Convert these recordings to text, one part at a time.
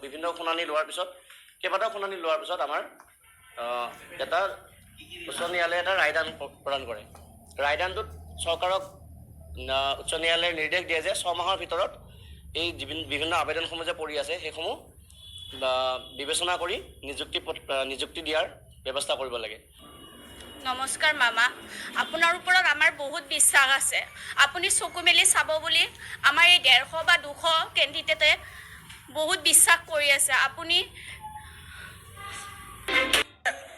বিভিন্ন শুনানি লোৱাৰ পিছত কেইবাটাও শুনানি লোৱাৰ পিছত আমাৰ এটা উচ্চ ন্যায়ালয়ে এটা ৰায়দান প্ৰদান কৰে। ৰায়দানটোত চৰকাৰক উচ্চ ন্যায়ালয়ে নিৰ্দেশ দিয়ে যে 6 মাহৰ ভিতৰত এই বিভিন্ন আবেদনসমূহ যে পৰি আছে সেইসমূহ বিবেচনা কৰি নিযুক্তি দিয়াৰ ব্যৱস্থা কৰিব লাগে। নমস্কাৰ মামা, আপোনাৰ ওপৰত আমাৰ বহুত বিশ্বাস আছে। আপুনি চকু মেলি চাব বুলি আমাৰ এই 150 বা 200 কেণ্ডিডেটে বহুত বিশ্বাস কৰি আছে। আপুনি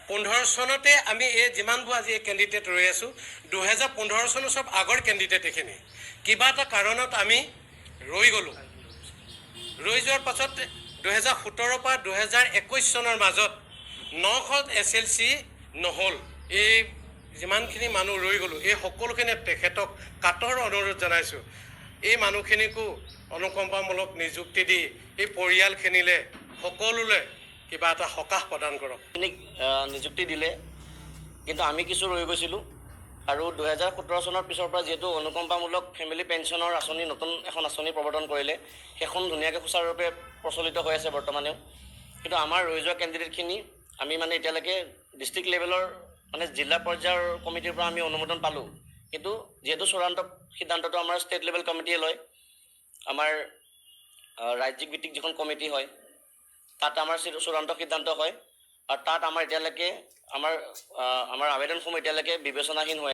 15 চনতে আমি এই যিমানবোৰ আজি কেণ্ডিডেট ৰৈ আছোঁ, 2015 চনৰ চব আগৰ কেণ্ডিডেট এইখিনি। কিবা এটা কাৰণত আমি ৰৈ গ'লোঁ। ৰৈ যোৱাৰ পাছত 2017 পৰা 2021 চনৰ মাজত 900 SLC নহ'ল। এই যিমানখিনি মানুহ ৰৈ গ'লোঁ, এই সকলোখিনি তেখেতক কাটৰ অনুৰোধ জনাইছোঁ। এই মানুহখিনিকো অনুকম্পামূলক নিযুক্তি দি এই পৰিয়ালখিনিলে সকলোলৈ কিবা এটা সকাহ প্ৰদান কৰক। নিযুক্তি দিলে, কিন্তু আমি কিছু ৰৈ গৈছিলোঁ। আৰু 2017 চনৰ পিছৰ পৰা যিহেতু অনুকম্পামূলক ফেমিলি পেঞ্চনৰ আঁচনি নতুন এখন আঁচনি প্ৰৱৰ্তন কৰিলে, সেইখন ধুনীয়াকৈ সুচাৰুৰূপে প্ৰচলিত হৈ আছে বৰ্তমানেও। কিন্তু আমাৰ ৰৈ যোৱা কেণ্ডিডেটখিনি আমি মানে এতিয়ালৈকে ডিষ্ট্ৰিক্ট লেভেলৰ মানে জিলা পৰ্যায়ৰ কমিটিৰ পৰা আমি অনুমোদন পালোঁ। কিন্তু যিহেতু চূড়ান্ত সিদ্ধান্তটো আমাৰ ষ্টেট লেভেল কমিটিয়ে লয়, আমাৰ ৰাজ্যিক ভিত্তিক যিখন কমিটি হয় তাত আমাৰ চূড়ান্ত সিদ্ধান্ত হয়। আৰু তাত আমাৰ এতিয়ালৈকে আমাৰ আবেদনসমূহ এতিয়ালৈকে বিবেচনাহীন হৈ